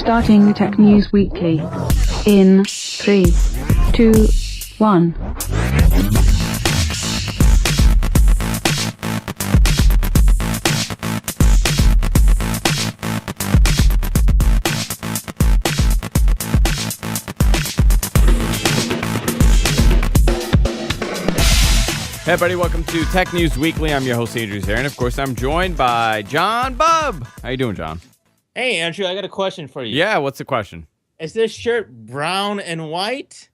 Starting Tech News Weekly in 3, 2, 1. Hey everybody, welcome to Tech News Weekly. I'm your host, Andrew Zarian. Of course, I'm joined by John Bubb. How you doing, John? Hey, Andrew, I got a question for you. Yeah, what's the question? Is this shirt brown and white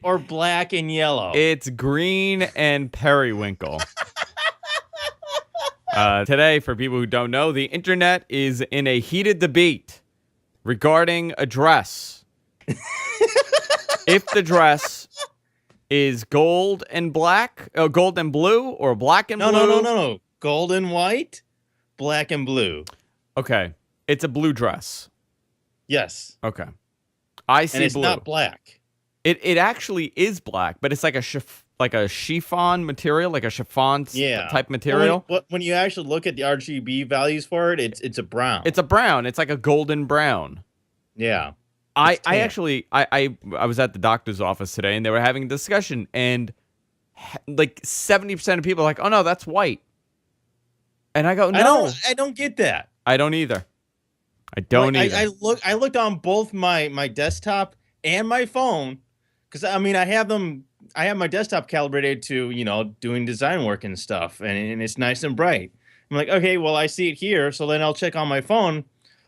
or black and yellow? It's green and periwinkle. Today, for people who don't know, the internet is in a heated debate regarding a dress. If the dress is gold and black, gold and blue, or black and blue? No. Gold and white, black and blue. Okay, it's a blue dress. Yes. Okay, I see and it's blue. not black. It actually is black, but it's like a chiffon material, like a chiffon type material. When you actually look at the RGB values for it, it's a brown. It's a brown. It's like a golden brown. Yeah. I was at the doctor's office today, and they were having a discussion, and like 70% of people are like, "Oh no, that's white," and I go, "No, I don't get that. I don't either. I don't either." I looked on both my desktop and my phone because I have my desktop calibrated to doing design work and stuff, and it's nice and bright. I'm like, okay, well I see it here, so then I'll check on my phone.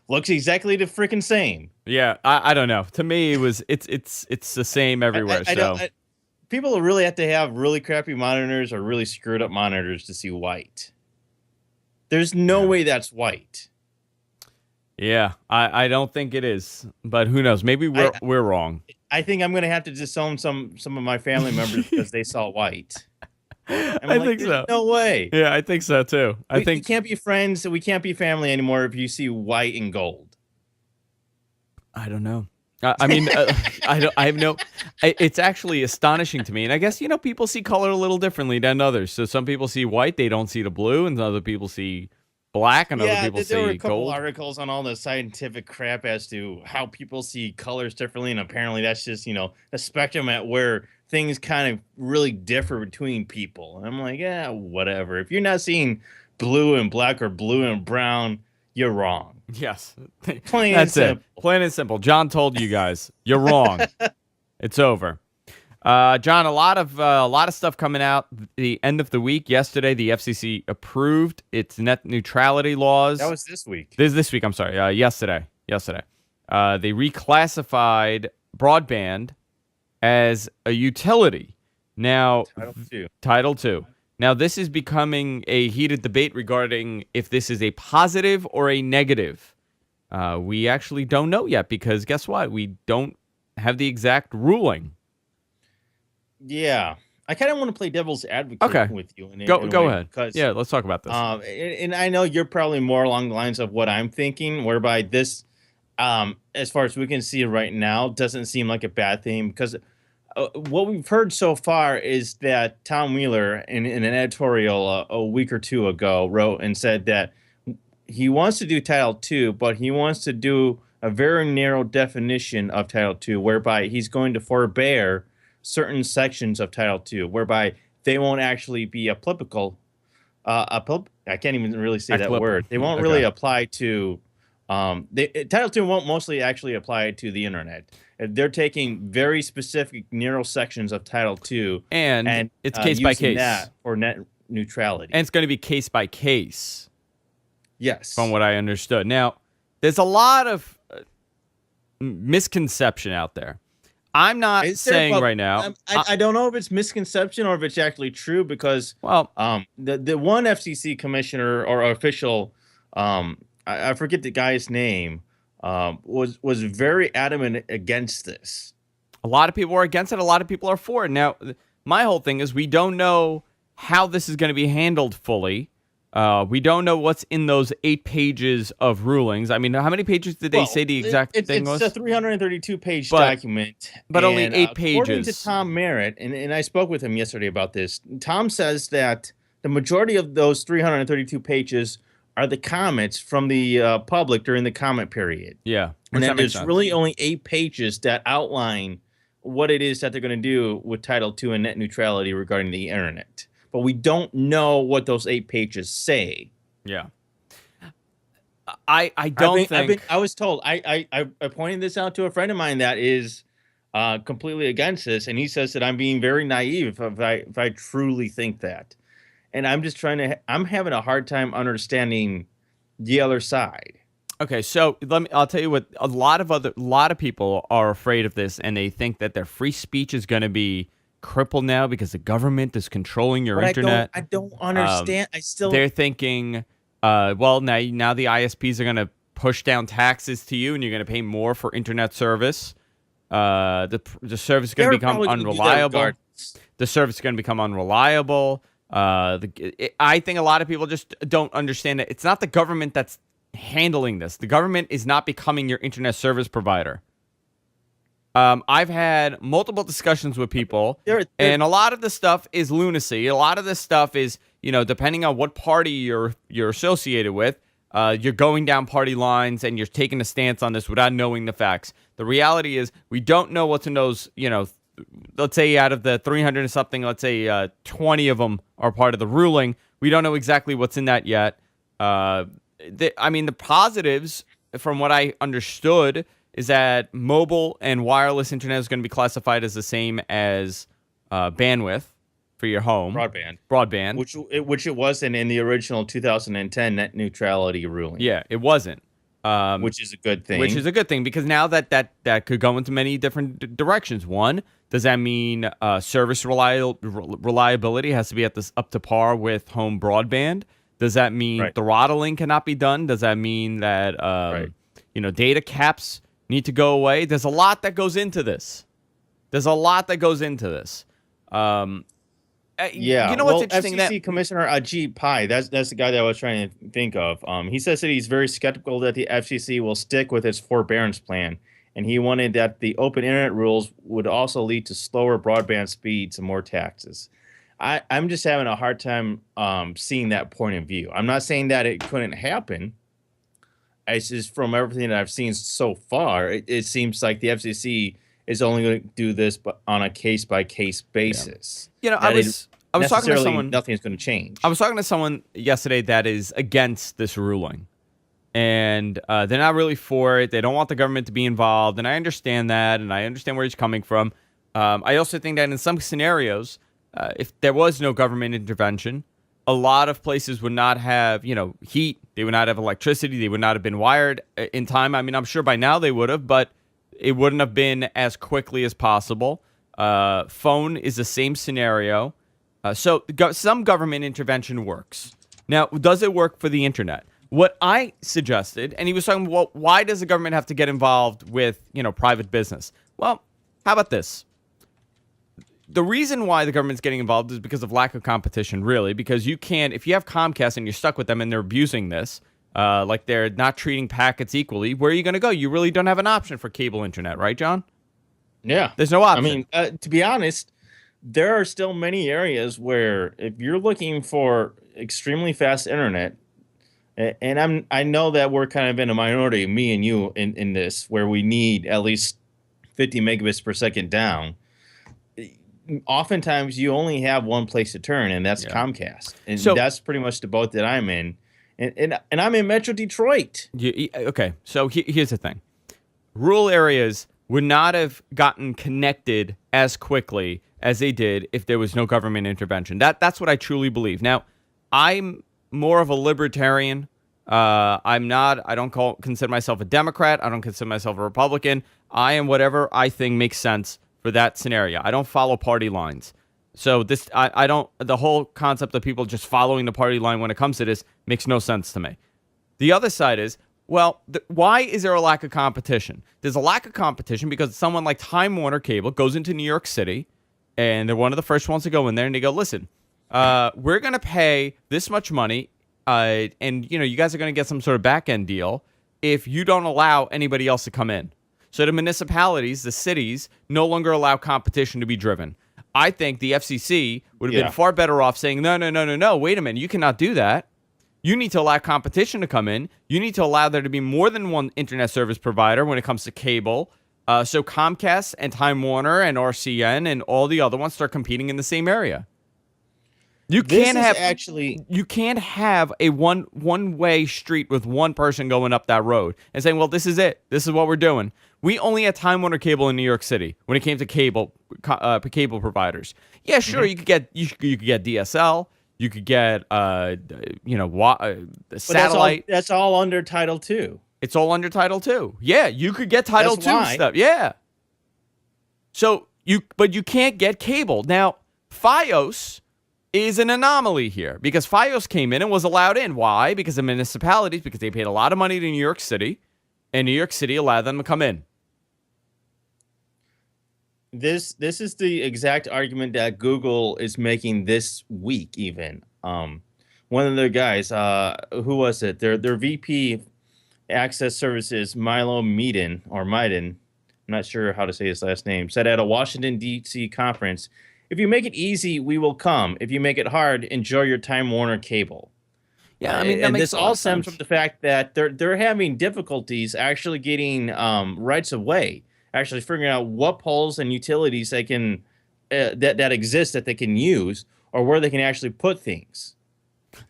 Looks exactly the freaking same. Yeah, I don't know. To me, it's the same everywhere. People really have to have really crappy monitors or really screwed up monitors to see white. There's no way that's white. Yeah, I don't think it is, but who knows? Maybe we're wrong. I think I'm gonna have to disown some of my family members because they saw white. I think so. No way. Yeah, I think so too. I think we can't be friends. We can't be family anymore if you see white and gold. I don't know. I have no. It's actually astonishing to me, and I guess people see color a little differently than others. So some people see white, they don't see the blue, and other people see black, and other people see gold. There were a couple articles on all the scientific crap as to how people see colors differently, and apparently that's just a spectrum at where things kind of really differ between people. And I'm like, yeah, whatever. If you're not seeing blue and black or blue and brown, you're wrong. Yes. Plain That's and simple. It. Plain and simple. John told you guys. You're wrong. It's over. John, a lot of stuff coming out the end of the week. Yesterday, the FCC approved its net neutrality laws. That was this week. This week, I'm sorry. Yesterday. They reclassified broadband as a utility. Now, Title II. Now, this is becoming a heated debate regarding if this is a positive or a negative. We actually don't know yet because guess what? We don't have the exact ruling. Yeah. I kind of want to play devil's advocate with you. Go ahead. Yeah, let's talk about this. And I know you're probably more along the lines of what I'm thinking, whereby this, as far as we can see right now, doesn't seem like a bad thing because what we've heard so far is that Tom Wheeler, in an editorial a week or two ago, wrote and said that he wants to do Title II, but he wants to do a very narrow definition of Title II, whereby he's going to forbear certain sections of Title II, whereby they won't actually be applicable. I can't even really say that word. They won't really apply to. Title II won't mostly actually apply to the internet. They're taking very specific narrow sections of Title II and it's case by case that for net neutrality. And it's going to be case by case. Yes, from what I understood. Now, there's a lot of misconception out there. I'm not saying right now. I don't know if it's misconception or if it's actually true because the one FCC commissioner or official, I forget the guy's name, was very adamant against this. A lot of people are against it. A lot of people are for it. Now, my whole thing is we don't know how this is going to be handled fully. We don't know what's in those 8 pages of rulings. I mean, how many pages did they say the exact thing was? It's a 332-page document. But only 8 pages. According to Tom Merritt, and I spoke with him yesterday about this, Tom says that the majority of those 332 pages are the comments from the public during the comment period. Yeah. And then that makes there's sense. really only 8 pages that outline what it is that they're going to do with Title II and net neutrality regarding the internet. But we don't know what those 8 pages say. Yeah. I don't think I was told I pointed this out to a friend of mine that is completely against this, and he says that I'm being very naive if I truly think that. And I'm just I'm having a hard time understanding the other side. Okay, so I'll tell you what, a lot of people are afraid of this, and they think that their free speech is going to be crippled now because the government is controlling your internet. I don't understand. They're thinking, well, now the ISPs are going to push down taxes to you, and you're going to pay more for internet service. The service is going to become unreliable. The service is going to become unreliable. I think a lot of people just don't understand that it's not the government that's handling this. The government is not becoming your internet service provider. I've had multiple discussions with people, and a lot of the stuff is lunacy. A lot of this stuff is, depending on what party you're associated with, you're going down party lines and you're taking a stance on this without knowing the facts. The reality is we don't know what's in those, let's say out of the 300 and something, let's say 20 of them are part of the ruling. We don't know exactly what's in that yet. The positives, from what I understood, is that mobile and wireless internet is going to be classified as the same as bandwidth for your home. Broadband. Which it wasn't in the original 2010 net neutrality ruling. Yeah, it wasn't. Which is a good thing. Which is a good thing, because now that could go into many different directions. One, does that mean service reliability has to be up to par with home broadband? Does that mean throttling cannot be done? Does that mean that data caps need to go away? There's a lot that goes into this. Yeah. You know what's interesting? FCC Commissioner Ajit Pai, that's the guy that I was trying to think of. He says that he's very skeptical that the FCC will stick with its forbearance plan, and he wanted that the open internet rules would also lead to slower broadband speeds and more taxes. I'm just having a hard time seeing that point of view. I'm not saying that it couldn't happen. It's just from everything that I've seen so far, it seems like the FCC is only going to do this on a case-by-case basis. Yeah. I was talking to someone. Nothing's going to change. I was talking to someone yesterday that is against this ruling, and they're not really for it. They don't want the government to be involved, and I understand that, and I understand where he's coming from. I also think that in some scenarios, if there was no government intervention, a lot of places would not have, heat. They would not have electricity. They would not have been wired in time. I mean, I'm sure by now they would have, but it wouldn't have been as quickly as possible. Phone is the same scenario. So some government intervention works. Now, does it work for the internet? What I suggested, and he was talking, well, why does the government have to get involved with, private business? Well, how about this? The reason why the government's getting involved is because of lack of competition, really, because you can't, if you have Comcast and you're stuck with them and they're abusing this, like they're not treating packets equally, where are you going to go? You really don't have an option for cable internet, right, John? Yeah. There's no option. I mean, to be honest, there are still many areas where if you're looking for extremely fast internet, and I know that we're kind of in a minority, me and you, in this, where we need at least 50 megabits per second down. Oftentimes you only have one place to turn, and that's Comcast. And so, that's pretty much the boat that I'm in. And I'm in Metro Detroit. Okay, so here's the thing. Rural areas would not have gotten connected as quickly as they did if there was no government intervention. That's what I truly believe. Now, I'm more of a libertarian. I don't consider myself a Democrat. I don't consider myself a Republican. I am whatever I think makes sense for that scenario. I don't follow party lines. So I don't, the whole concept of people just following the party line when it comes to this makes no sense to me. The other side is, well, why is there a lack of competition? There's a lack of competition because someone like Time Warner Cable goes into New York City, and they're one of the first ones to go in there, and they go, listen, we're going to pay this much money, and you guys are going to get some sort of back-end deal if you don't allow anybody else to come in. So the municipalities, the cities, no longer allow competition to be driven. I think the FCC would have been far better off saying, no, wait a minute, you cannot do that. You need to allow competition to come in. You need to allow there to be more than one internet service provider when it comes to cable. So Comcast and Time Warner and RCN and all the other ones start competing in the same area. You can't have a one-way street with one person going up that road and saying, well, this is it. This is what we're doing. We only had Time Warner Cable in New York City when it came to cable providers. Yeah, sure, you could get DSL. You could get, satellite. That's all under Title II. It's all under Title II. Yeah, you could get Title II stuff. Yeah. But you can't get cable. Now, FiOS is an anomaly here because FiOS came in and was allowed in. Why? Because the municipalities, because they paid a lot of money to New York City, and New York City allowed them to come in. This is the exact argument that Google is making this week. Even one of their guys, who was it? Their VP Access Services, Milo Meaden, I'm not sure how to say his last name, said at a Washington D.C. conference, "If you make it easy, we will come. If you make it hard, enjoy your Time Warner cable." Yeah, I mean, and this all stems from the fact that they're having difficulties actually getting rights of way. Actually figuring out what poles and utilities they can that exist that they can use, or where they can actually put things.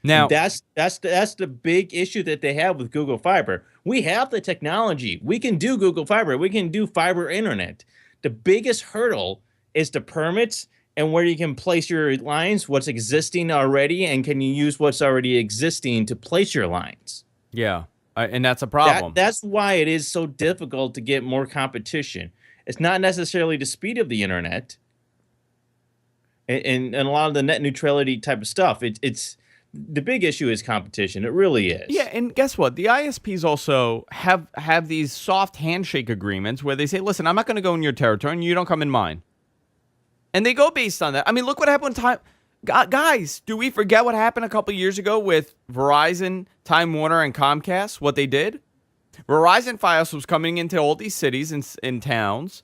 Now that's the big issue that they have with Google Fiber. We have the technology. We can do Google Fiber. We can do fiber internet. The biggest hurdle is the permits and where you can place your lines, what's existing already, and can you use what's already existing to place your lines. Yeah. And that's a problem. That's why it is so difficult to get more competition. It's not necessarily the speed of the internet and a lot of the net neutrality type of stuff. It's the big issue is competition. It really is. Yeah, and guess what? The ISPs also have these soft handshake agreements where they say, listen, I'm not going to go in your territory and you don't come in mine. And they go based on that. I mean, look what happened guys, do we forget what happened a couple years ago with Verizon, Time Warner, and Comcast? What they did? Verizon Fios was coming into all these cities and towns.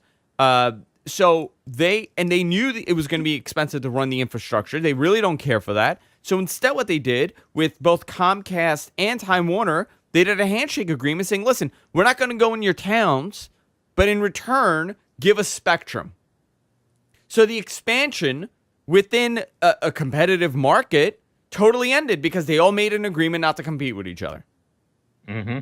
So they knew that it was going to be expensive to run the infrastructure. They really don't care for that. So instead what they did with both Comcast and Time Warner, they did a handshake agreement saying, listen, we're not going to go in your towns, but in return, give us spectrum. So the expansion within a competitive market totally ended because they all made an agreement not to compete with each other. Mm-hmm.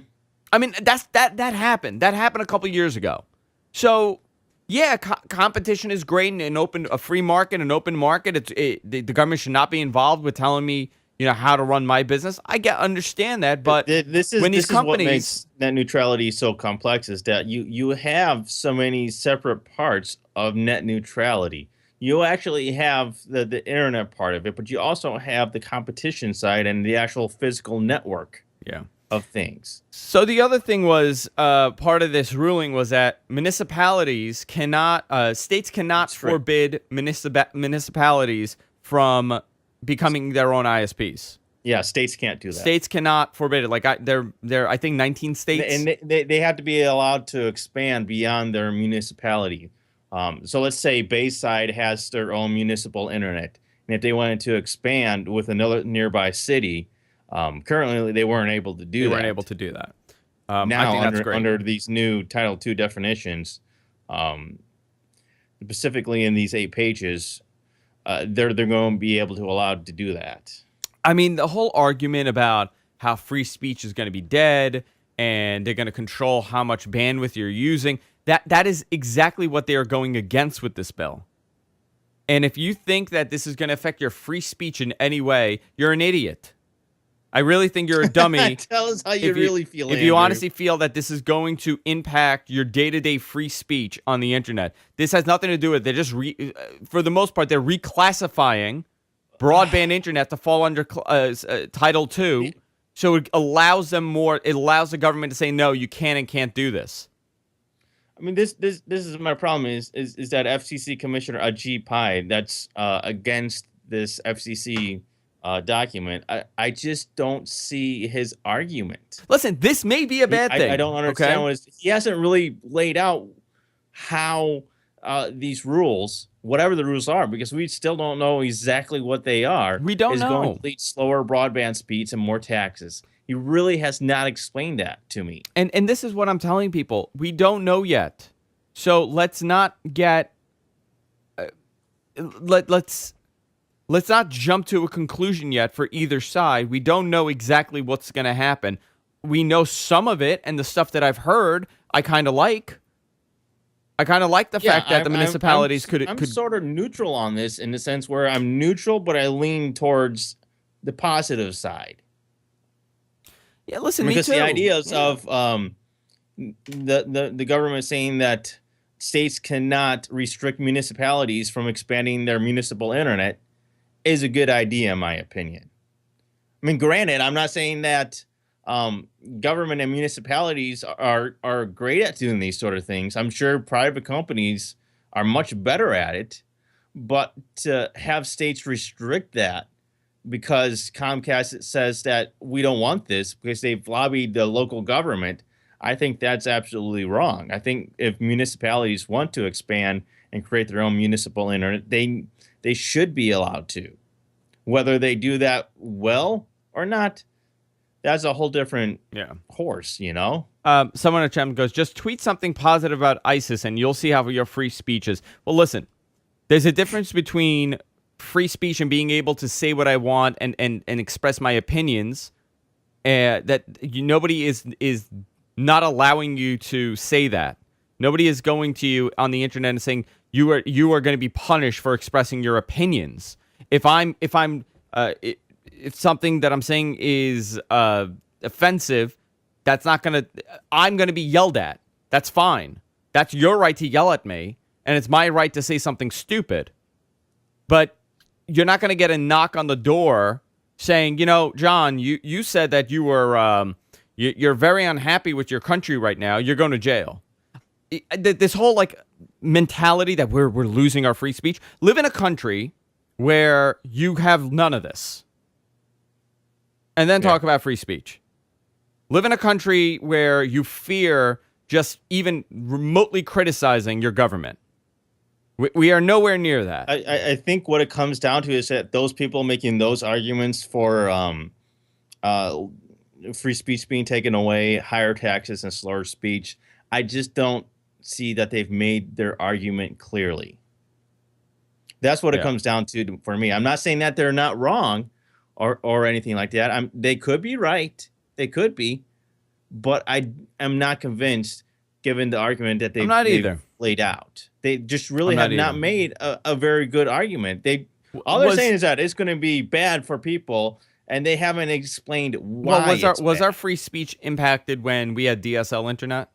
I mean, that happened. That happened a couple years ago. So, yeah, competition is great and a free market, an open market. The government should not be involved with telling me, how to run my business. I understand that, but this is what makes net neutrality so complex is that you have so many separate parts of net neutrality. You actually have the internet part of it, but you also have the competition side and the actual physical network of things. So the other thing was part of this ruling was that states cannot forbid municipalities from becoming their own ISPs. Yeah, states can't do that. States cannot forbid it. Like there I think 19 states, and they have to be allowed to expand beyond their municipality. So let's say Bayside has their own municipal internet, and if they wanted to expand with another nearby city, currently they weren't able to do that. They weren't able to do that. Now, I think that's great. under these new Title II definitions, specifically in these 8 pages, they're going to be able to allow to do that. I mean, the whole argument about how free speech is going to be dead and they're going to control how much bandwidth you're using, that is exactly what they are going against with this bill. And if you think that this is going to affect your free speech in any way, you're an idiot. I really think you're a dummy. Tell us how you really feel, If you honestly feel that this is going to impact your day-to-day free speech on the internet, this has nothing to do with it. They're just, for the most part, they're reclassifying broadband internet to fall under Title II. So it allows them more. It allows the government to say, no, you can and can't do this. I mean, this is my problem is that FCC Commissioner Ajit Pai that's against this FCC document. I just don't see his argument. Listen, this may be a bad thing. I don't understand what he hasn't really laid out how these rules whatever the rules are, because we still don't know exactly what they are. We don't is going know. to lead slower broadband speeds and more taxes. He really has not explained that to me. And this is what I'm telling people. We don't know yet. So let's not get let's not jump to a conclusion yet for either side. We don't know exactly what's going to happen. We know some of it, and the stuff that I've heard, I kind of like. I kind of like the fact that the municipalities I'm sort of neutral on this, in the sense where I'm neutral, but I lean towards the positive side. Yeah, listen, because me too. The ideas of the government saying that states cannot restrict municipalities from expanding their municipal internet is a good idea, in my opinion. I mean, granted, I'm not saying that government and municipalities are great at doing these sort of things. I'm sure private companies are much better at it, but to have states restrict that because Comcast says that we don't want this because they've lobbied the local government, I think that's absolutely wrong. I think if municipalities want to expand and create their own municipal internet, they should be allowed to. Whether they do that well or not, that's a whole different horse, you know? Someone in the chat goes, just tweet something positive about ISIS and you'll see how your free speech is. Well, listen, there's a difference between free speech and being able to say what I want and express my opinions. Nobody is not allowing you to say that. Nobody is going to you on the internet and saying you are going to be punished for expressing your opinions. If something that I'm saying is offensive, I'm going to be yelled at. That's fine. That's your right to yell at me, and it's my right to say something stupid. But you're not going to get a knock on the door saying, John, you said that you were you're very unhappy with your country right now. You're going to jail. This whole mentality that we're losing our free speech. Live in a country where you have none of this. And then talk about free speech. Live in a country where you fear just even remotely criticizing your government. We are nowhere near that. I think what it comes down to is that those people making those arguments for free speech being taken away, higher taxes and slower speech, I just don't see that they've made their argument clearly. That's what it comes down to for me. I'm not saying that they're not wrong or anything like that. They could be right. They could be. But I am not convinced, given the argument that they've laid out. They just really have not made a very good argument. All they're saying is that it's going to be bad for people, and they haven't explained why. Was our free speech impacted when we had DSL internet?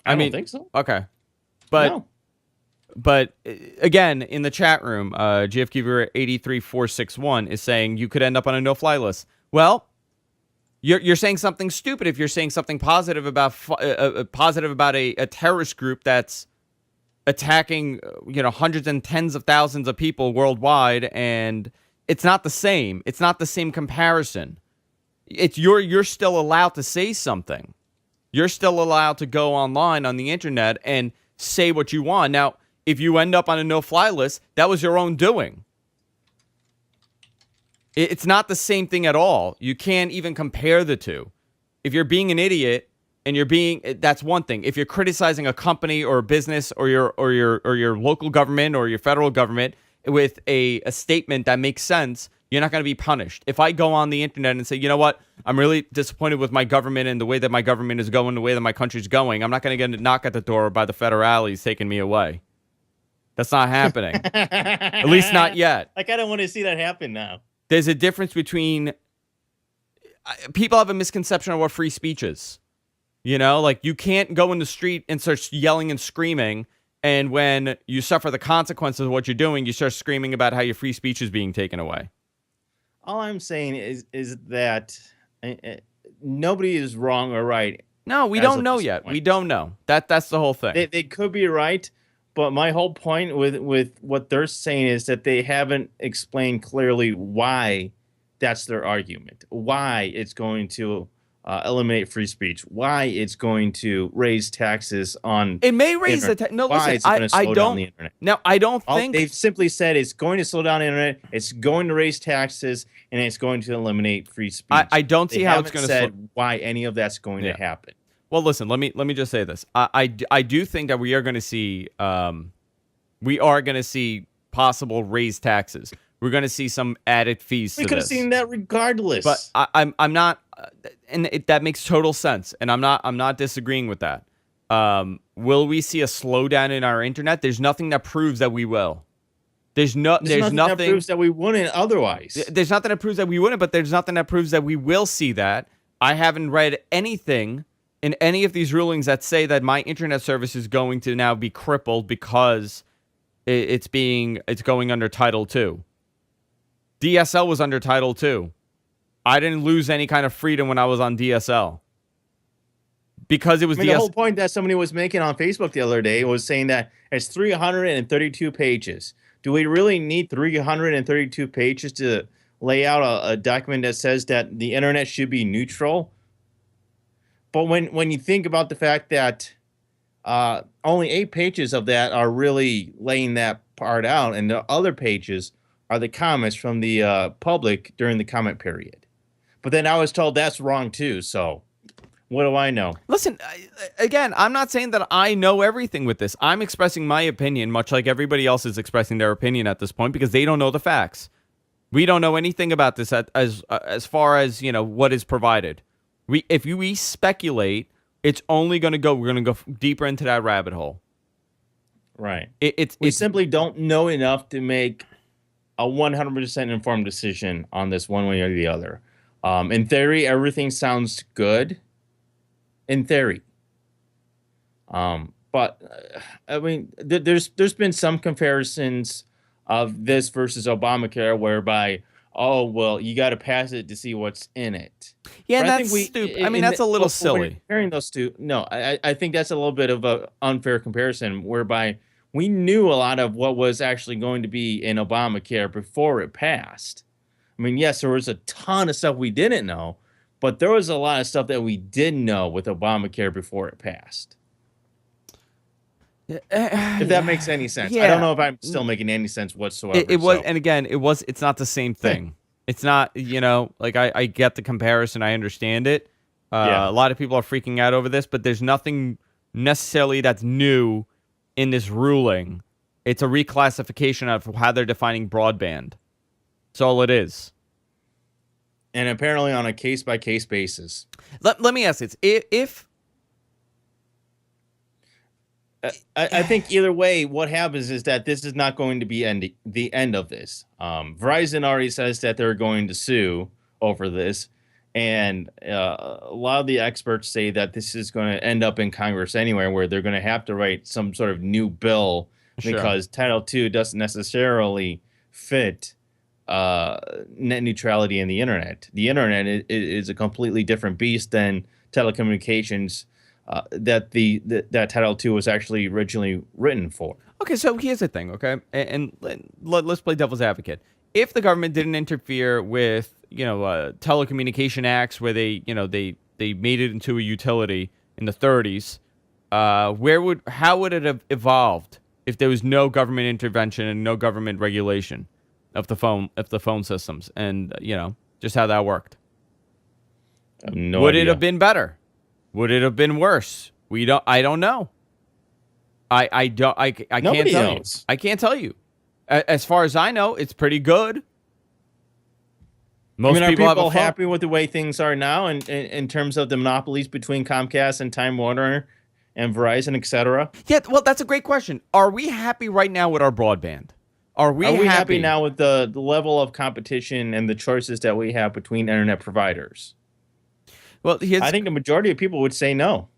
I don't think so. Okay. But again, in the chat room, GFKViewer83461 is saying you could end up on a no-fly list. Well, you're saying something stupid if you're saying something positive about a terrorist group that's attacking hundreds and tens of thousands of people worldwide, and it's not the same. It's not the same comparison. You're still allowed to say something. You're still allowed to go online on the internet and say what you want. Now, if you end up on a no-fly list, that was your own doing. It's not the same thing at all. You can't even compare the two. If you're being an idiot and that's one thing. If you're criticizing a company or a business or your local government or your federal government with a statement that makes sense, you're not going to be punished. If I go on the internet and say, you know what, I'm really disappointed with my government and the way that my government is going, the way that my country's going, I'm not going to get a knock at the door by the federales taking me away. That's not happening. At least not yet. I kind of want to see that happen now. There's a difference between... People have a misconception of what free speech is. You can't go in the street and start yelling and screaming, and when you suffer the consequences of what you're doing, you start screaming about how your free speech is being taken away. All I'm saying is that nobody is wrong or right. No, we don't know yet. We don't know. That's the whole thing. They could be right, but my whole point with what they're saying is that they haven't explained clearly why that's their argument, why it's going to eliminate free speech, why it's going to raise taxes on It may raise the internet, no. why Listen, it's going to slow I down don't. the internet. Now, I don't think They've simply said it's going to slow down the internet, it's going to raise taxes, and it's going to eliminate free speech. I don't see how it's going to said why any of that's going to happen. Well, listen, let me just say this. I do think that we are going to see possible raised taxes. We're going to see some added fees. We could have seen that regardless. But I'm not, and that makes total sense, and I'm not disagreeing with that. Will we see a slowdown in our internet? There's nothing that proves that we will. There's nothing that proves that we wouldn't otherwise. There's nothing that proves that we wouldn't, but there's nothing that proves that we will see that. I haven't read anything in any of these rulings that say that my internet service is going to now be crippled because it's going under Title II. DSL was under Title II. I didn't lose any kind of freedom when I was on DSL. Because it was the whole point that somebody was making on Facebook the other day was saying that it's 332 pages. Do we really need 332 pages to lay out a document that says that the internet should be neutral? But when you think about the fact that only 8 pages of that are really laying that part out, and the other pages are the comments from the public during the comment period. But then I was told that's wrong too, so what do I know? Listen, again, I'm not saying that I know everything with this. I'm expressing my opinion, much like everybody else is expressing their opinion at this point, because they don't know the facts. We don't know anything about this as far as, what is provided. If we speculate, it's only going to go, we're going to go deeper into that rabbit hole. Right. We simply don't know enough to make a 100% informed decision on this one way or the other. In theory, everything sounds good. In theory. But I mean, there's been some comparisons of this versus Obamacare whereby, oh, well, you got to pass it to see what's in it. Yeah, that's stupid. I mean, that's a little silly. Comparing those two, no, I think that's a little bit of an unfair comparison whereby we knew a lot of what was actually going to be in Obamacare before it passed. I mean, yes, there was a ton of stuff we didn't know, but there was a lot of stuff that we did know with Obamacare before it passed. If that makes any sense. Yeah. I don't know if I'm still making any sense whatsoever. It was, and again, it's not the same thing. It's not, like I get the comparison. I understand it. A lot of people are freaking out over this, but there's nothing necessarily that's new in this ruling. It's a reclassification of how they're defining broadband. That's all it is. And apparently on a case-by-case basis. Let me ask this. If I think either way, what happens is that this is not going to be the end of this. Verizon already says that they're going to sue over this. And a lot of the experts say that this is going to end up in Congress anyway, where they're going to have to write some sort of new bill because Title II doesn't necessarily fit net neutrality in the internet. The internet is a completely different beast than telecommunications that Title II was actually originally written for. Okay, so here's the thing, okay? And let's play devil's advocate. If the government didn't interfere with, telecommunication acts where they made it into a utility in the 30s, how would it have evolved if there was no government intervention and no government regulation of the phone systems and just how that worked? I have no would idea. it have been better? Would it have been worse? I don't know. I can't tell you. I can't tell you. As far as I know, it's pretty good. Are people happy with the way things are now in terms of the monopolies between Comcast and Time Warner and Verizon, etc.? Yeah, well, that's a great question. Are we happy right now with our broadband? Are we happy now with the level of competition and the choices that we have between internet providers? Well, I think the majority of people would say no.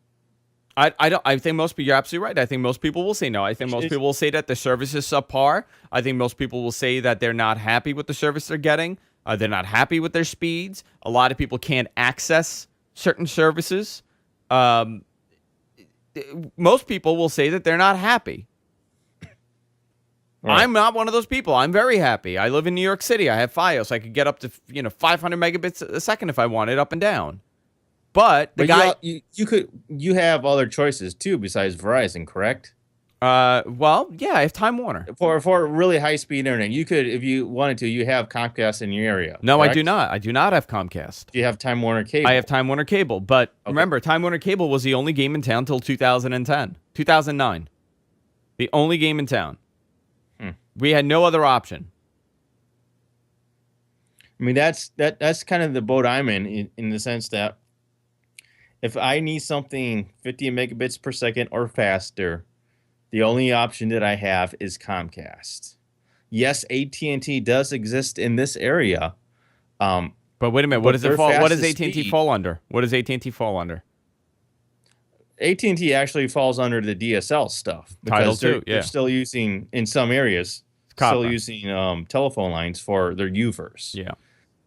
I think most people, you're absolutely right. I think most people will say no. I think most people will say that the service is subpar. I think most people will say that they're not happy with the service they're getting. They're not happy with their speeds. A lot of people can't access certain services. Most people will say that they're not happy. Right. I'm not one of those people. I'm very happy. I live in New York City. I have Fios. I could get up to 500 megabits a second if I wanted, up and down. But the guy, you have other choices too besides Verizon, correct? well, yeah, I have Time Warner. For really high speed internet, you could, if you wanted to, you have Comcast in your area. No, correct? I do not. I do not have Comcast. You have Time Warner Cable. I have Time Warner Cable, but remember, Time Warner Cable was the only game in town till 2009. The only game in town. We had no other option. I mean, that's kind of the boat I'm in the sense that if I need something 50 megabits per second or faster, the only option that I have is Comcast. Yes, AT&T does exist in this area. But wait a minute, what does it fall? What does AT&T speed, fall under? What does AT&T fall under? AT&T actually falls under the DSL stuff because they're still using, in some areas, still using telephone lines for their UVerse. Yeah.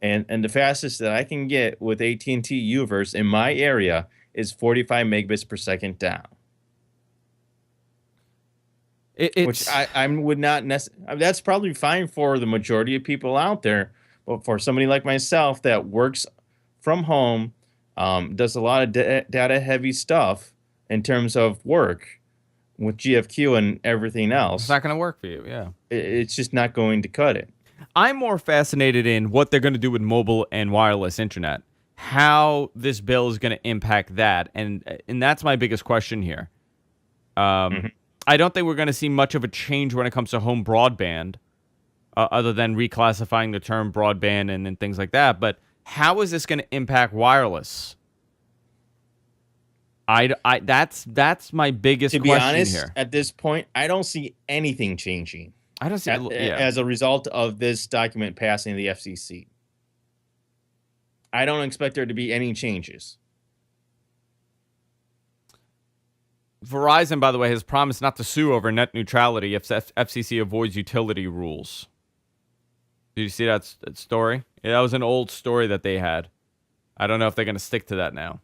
And the fastest that I can get with AT&T UVerse in my area is 45 megabits per second down. Which I would not necessarily. That's probably fine for the majority of people out there, but for somebody like myself that works from home, does a lot of data heavy stuff in terms of work with GFQ and everything else, it's not going to work for you. Yeah, it's just not going to cut it. I'm more fascinated in what they're going to do with mobile and wireless internet, how this bill is going to impact that, and that's my biggest question here. I don't think we're going to see much of a change when it comes to home broadband, other than reclassifying the term broadband and things like that. But how is this going to impact wireless? That's my biggest question honest, here. At this point, I don't see anything changing. I don't see as a result of this document passing the FCC. I don't expect there to be any changes. Verizon, by the way, has promised not to sue over net neutrality if FCC avoids utility rules. Did you see that story? Yeah, that was an old story that they had. I don't know if they're going to stick to that now.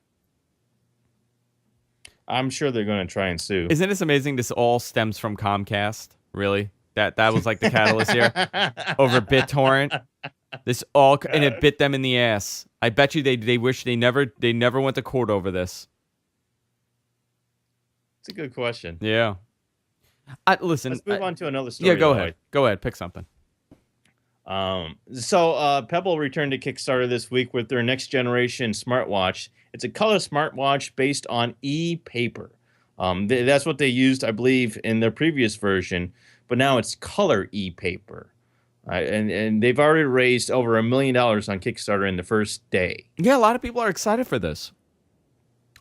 I'm sure they're going to try and sue. Isn't this amazing? This all stems from Comcast. Really? That was like the catalyst here over BitTorrent. This all, and it bit them in the ass. I bet you they wish they never went to court over this. It's a good question. Yeah. Listen. Let's move on to another story. Yeah, go ahead. Go ahead. Pick something. So Pebble returned to Kickstarter this week with their next generation smartwatch. It's a color smartwatch based on e-paper. That's what they used, I believe, in their previous version, but now it's color e-paper. And they've already raised over $1 million on Kickstarter in the first day. Yeah, a lot of people are excited for this.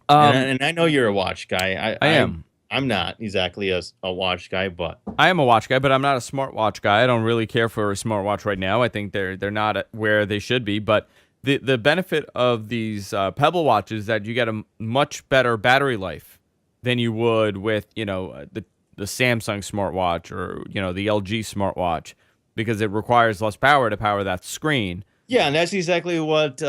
And I know you're a watch guy. I am. I'm not exactly a watch guy, but I am a watch guy, but I'm not a smartwatch guy. I don't really care for a smartwatch right now. I think they're not where they should be. But the benefit of these Pebble watches is that you get a much better battery life than you would with the Samsung smartwatch or the LG smartwatch, because it requires less power to power that screen. Yeah, and that's exactly what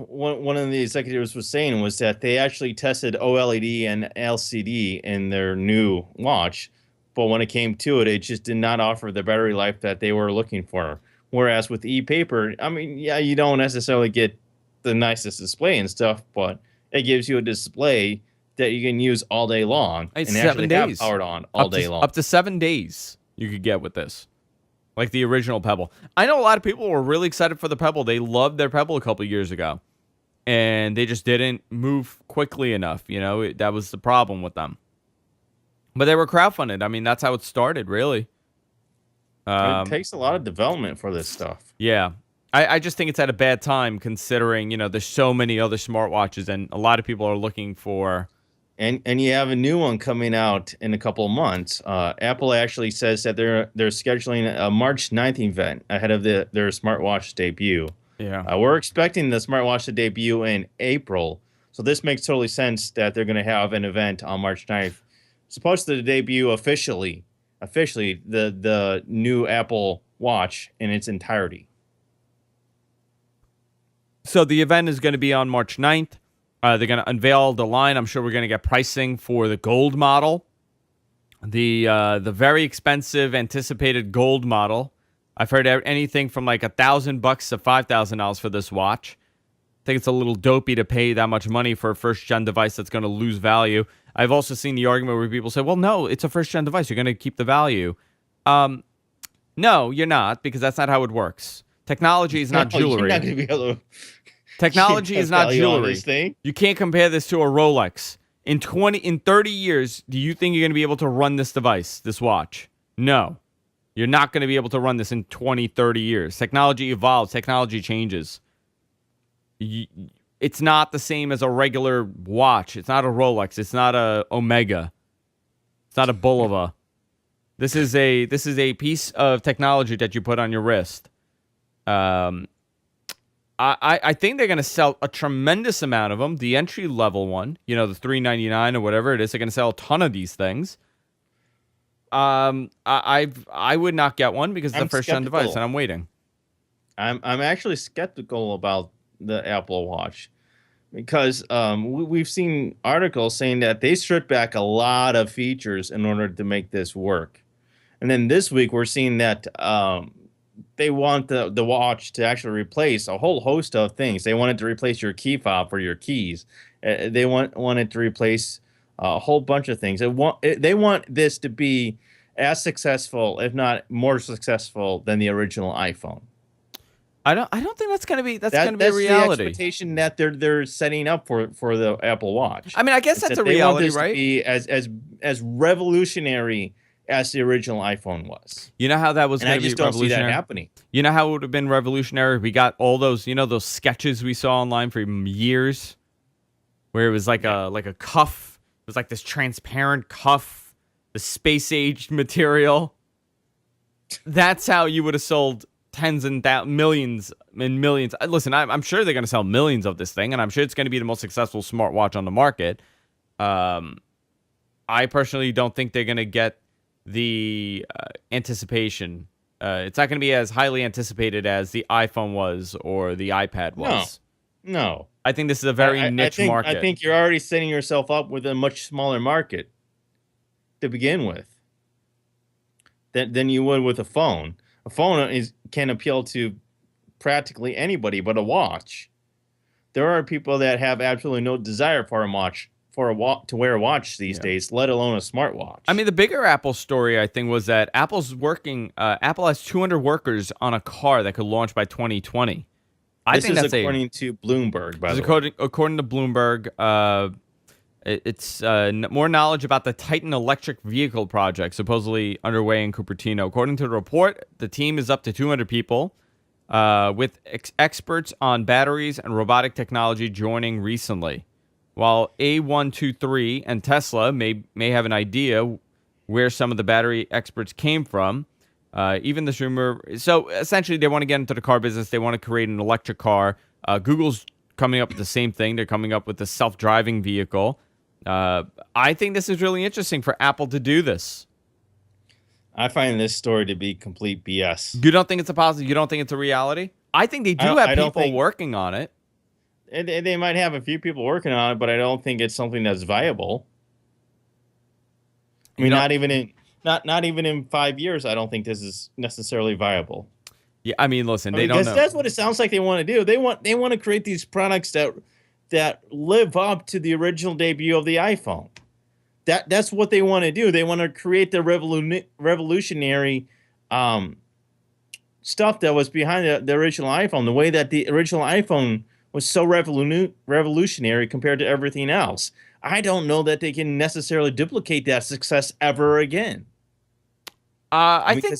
one of the executives was saying, was that they actually tested OLED and LCD in their new watch, but when it came to it, it just did not offer the battery life that they were looking for. Whereas with e-paper, I mean, yeah, you don't necessarily get the nicest display and stuff, but it gives you a display that you can use all day long and 7 actually days. Have powered on all day long. Up to 7 days you could get with this. Like the original Pebble. I know a lot of people were really excited for the Pebble. They loved their Pebble a couple of years ago. And they just didn't move quickly enough. That was the problem with them. But they were crowdfunded. I mean, that's how it started, really. It takes a lot of development for this stuff. Yeah. I just think it's at a bad time considering, there's so many other smartwatches and a lot of people are looking for... And you have a new one coming out in a couple of months. Apple actually says that they're scheduling a March 9th event ahead of their smartwatch debut. Yeah. We're expecting the smartwatch to debut in April. So this makes totally sense that they're going to have an event on March 9th. Supposed to debut officially the new Apple Watch in its entirety. So the event is going to be on March 9th. They're going to unveil the line. I'm sure we're going to get pricing for the gold model, the very expensive anticipated gold model. I've heard anything from like $1,000 to $5,000 for this watch. think it's a little dopey to pay that much money for a first-gen device that's going to lose value. I've also seen the argument where people say, well, no, it's a first-gen device. You're going to keep the value. No, you're not, because that's not how it works. Technology is not jewelry. You're not going to be able to Technology is not jewelry. Thing. You can't compare this to a Rolex. In 30 years, do you think you're going to be able to run this device, this watch? No. You're not going to be able to run this in 20, 30 years. Technology evolves. Technology changes. It's not the same as a regular watch. It's not a Rolex. It's not a Omega. It's not a Bulova. This is a piece of technology that you put on your wrist. I think they're going to sell a tremendous amount of them. The entry level one, the $399 or whatever it is, they're going to sell a ton of these things. I would not get one because it's a first gen device, and I'm waiting. I'm actually skeptical about the Apple Watch because we've seen articles saying that they stripped back a lot of features in order to make this work, and then this week we're seeing that they want the watch to actually replace a whole host of things. They wanted to replace your key fob for your keys. They wanted to replace a whole bunch of things. They want this to be as successful, if not more successful, than the original iPhone. I don't think that's gonna be a reality. That's the expectation that they're setting up for the Apple Watch. I mean, I guess that's a reality, right? They want this to be as revolutionary as the original iPhone was. You know how that was going to be revolutionary? I just don't see that happening. You know how it would have been revolutionary? We got all those, those sketches we saw online for years, where it was like a cuff. It was like this transparent cuff, the space-aged material. That's how you would have sold tens and millions and millions. Listen, I'm sure they're going to sell millions of this thing, and I'm sure it's going to be the most successful smartwatch on the market. I personally don't think they're going to get the anticipation. It's not going to be as highly anticipated as the iPhone was or the iPad was. No. I think this is a very niche market. I think you're already setting yourself up with a much smaller market to begin with than you would with a phone. A phone can appeal to practically anybody, but a watch. There are people that have absolutely no desire for a watch. To wear a watch these days, let alone a smartwatch. I mean, the bigger Apple story, I think, was that Apple has 200 workers on a car that could launch by 2020. This is according to Bloomberg, by the way. According to Bloomberg, it's more knowledge about the Titan electric vehicle project supposedly underway in Cupertino. According to the report, the team is up to 200 people, with experts on batteries and robotic technology joining recently. While A123 and Tesla may have an idea where some of the battery experts came from, even this rumor. So essentially, they want to get into the car business. They want to create an electric car. Google's coming up with the same thing. They're coming up with a self-driving vehicle. I think this is really interesting for Apple to do this. I find this story to be complete BS. You don't think it's a positive? You don't think it's a reality? I think they do have people working on it. They might have a few people working on it, but I don't think it's something that's viable. I mean, not even in 5 years, I don't think this is necessarily viable. Yeah, I mean, listen, they don't know. That's what it sounds like they want to do. They want to create these products that live up to the original debut of the iPhone. That's what they want to do. They want to create the revolutionary stuff that was behind the original iPhone. The way that the original iPhone was so revolutionary compared to everything else. I don't know that they can necessarily duplicate that success ever again. I think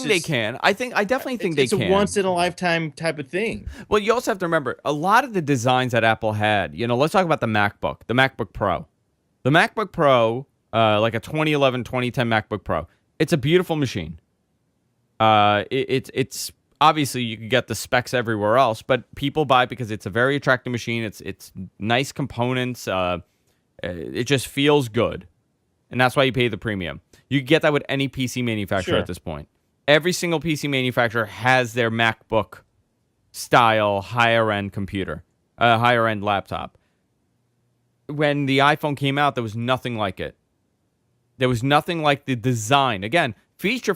they can. I definitely think they can. It's a once in a lifetime type of thing. Well, you also have to remember a lot of the designs that Apple had. Let's talk about the MacBook Pro. The MacBook Pro, like a 2011, 2010 MacBook Pro. It's a beautiful machine. It's obviously you can get the specs everywhere else, but people buy it because it's a very attractive machine. It's nice components. It just feels good, and that's why you pay the premium. You can get that with any PC manufacturer at this point. Every single PC manufacturer has their MacBook style higher end computer, higher end laptop. When the iPhone came out, there was nothing like it. There was nothing like the design. Again, feature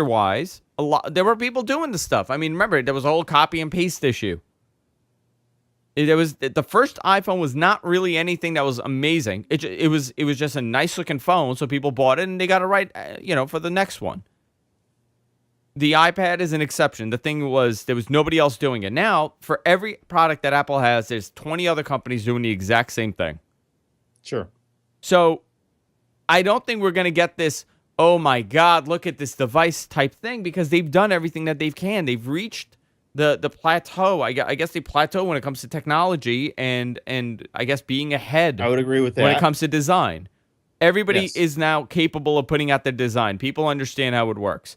wise, there were people doing this stuff. I mean, remember, there was a whole copy and paste issue. It was the first iPhone was not really anything that was amazing. It was just a nice looking phone, so people bought it and they got it right, for the next one. The iPad is an exception. The thing was there was nobody else doing it. Now, for every product that Apple has, there's 20 other companies doing the exact same thing. Sure. So, I don't think we're going to get this, oh my God, look at this device type thing, because they've done everything that they can. They've reached the plateau. I guess they plateau when it comes to technology and I guess being ahead. I would agree with that. When it comes to design. Everybody Yes. is now capable of putting out their design. People understand how it works.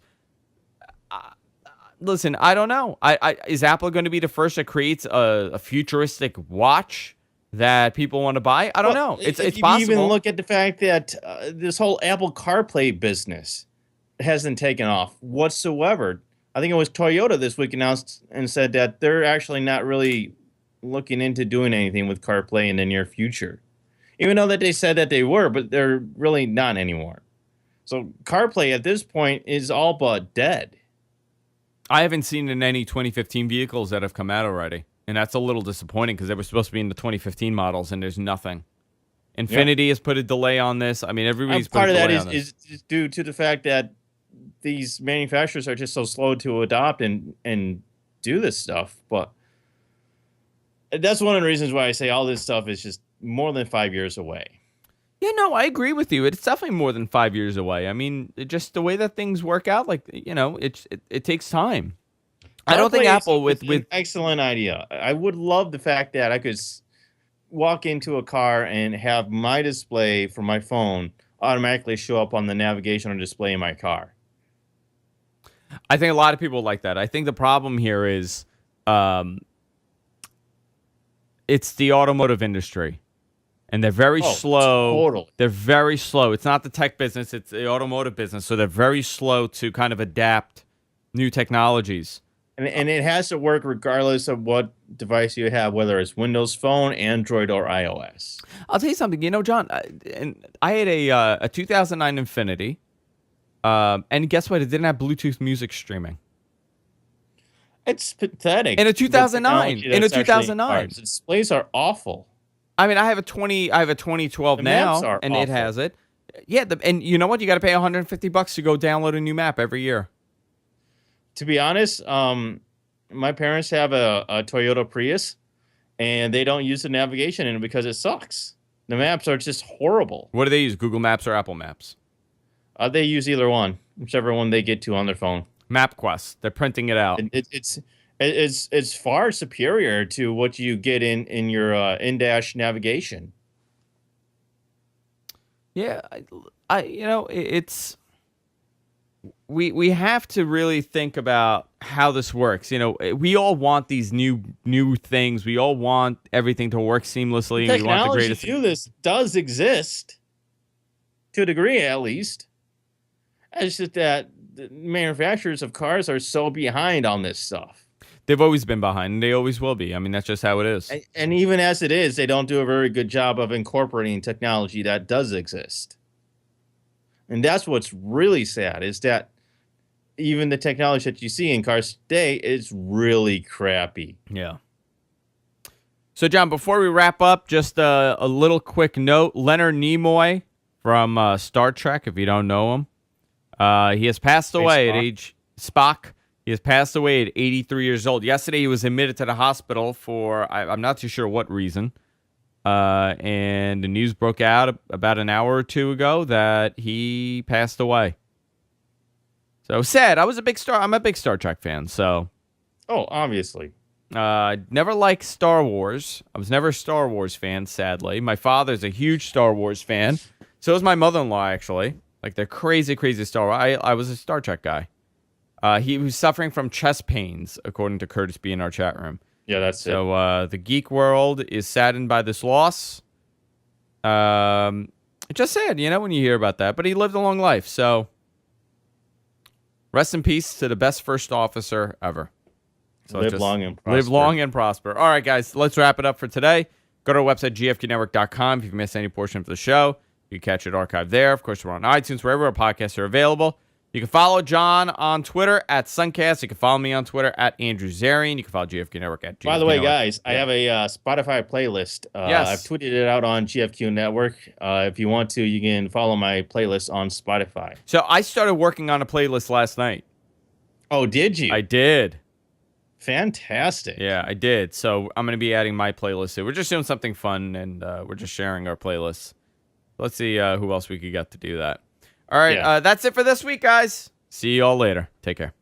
Listen, I don't know. Is Apple going to be the first that creates a futuristic watch that people want to buy? I don't know. It's possible. You even look at the fact that this whole Apple CarPlay business hasn't taken off whatsoever. I think it was Toyota this week announced and said that they're actually not really looking into doing anything with CarPlay in the near future. Even though that they said that they were, but they're really not anymore. So CarPlay at this point is all but dead. I haven't seen in any 2015 vehicles that have come out already. And that's a little disappointing because they were supposed to be in the 2015 models and there's nothing. Infinity has put a delay on this. I mean, everybody's put a delay on this. Part of that is due to the fact that these manufacturers are just so slow to adopt and do this stuff. But that's one of the reasons why I say all this stuff is just more than 5 years away. Yeah, no, I agree with you. It's definitely more than 5 years away. I mean, just the way that things work out, it takes time. I don't think Apple with an excellent idea. I would love the fact that I could walk into a car and have my display for my phone automatically show up on the navigational display in my car. I think a lot of people like that. I think the problem here is it's the automotive industry. And they're very slow. Totally. They're very slow. It's not the tech business. It's the automotive business. So they're very slow to kind of adapt new technologies. And it has to work regardless of what device you have, whether it's Windows Phone, Android, or iOS. I'll tell you something. John, I had a 2009 Infinity. And guess what? It didn't have Bluetooth music streaming. It's pathetic. In a 2009. The displays are awful. I mean, I have a 2012 now, and it has it. Yeah, and you know what? You got to pay $150 to go download a new map every year. To be honest, my parents have a Toyota Prius, and they don't use the navigation in it because it sucks. The maps are just horrible. What do they use? Google Maps or Apple Maps? They use either one, whichever one they get to on their phone. MapQuest. They're printing it out. It's far superior to what you get in your in-dash navigation. Yeah, it's we have to really think about how this works. We all want these new things. We all want everything to work seamlessly. The we want the greatest. Technology to do this does exist, to a degree at least. It's just that the manufacturers of cars are so behind on this stuff. They've always been behind, and they always will be. I mean, that's just how it is. And even as it is, they don't do a very good job of incorporating technology that does exist. And that's what's really sad, is that even the technology that you see in cars today is really crappy. Yeah. So, John, before we wrap up, just a little quick note. Leonard Nimoy from Star Trek, if you don't know him, he has passed away at age... Spock. He has passed away at 83 years old. Yesterday, he was admitted to the hospital for, I'm not too sure what reason. And the news broke out about an hour or two ago that he passed away. So sad. I'm a big Star Trek fan, so. Oh, obviously. Never liked Star Wars. I was never a Star Wars fan, sadly. My father's a huge Star Wars fan. So is my mother-in-law, actually. Like, they're crazy, crazy Star Wars. I was a Star Trek guy. He was suffering from chest pains, according to Curtis B. in our chat room. Yeah, that's it. So the geek world is saddened by this loss. It's just sad, when you hear about that. But he lived a long life, so rest in peace to the best first officer ever. So live long and prosper. Live long and prosper. All right, guys, let's wrap it up for today. Go to our website, gfknetwork.com. If you've missed any portion of the show, you can catch it archived there. Of course, we're on iTunes, wherever our podcasts are available. You can follow John on Twitter at Suncast. You can follow me on Twitter at Andrew Zarian. You can follow GFQ Network at GFQ By the way, Network. guys, I have a Spotify playlist. Yes. I've tweeted it out on GFQ Network. If you want to, you can follow my playlist on Spotify. So I started working on a playlist last night. Oh, did you? I did. Fantastic. Yeah, I did. So I'm going to be adding my playlist here. We're just doing something fun, and we're just sharing our playlists. Let's see who else we could get to do that. All right, that's it for this week, guys. See you all later. Take care.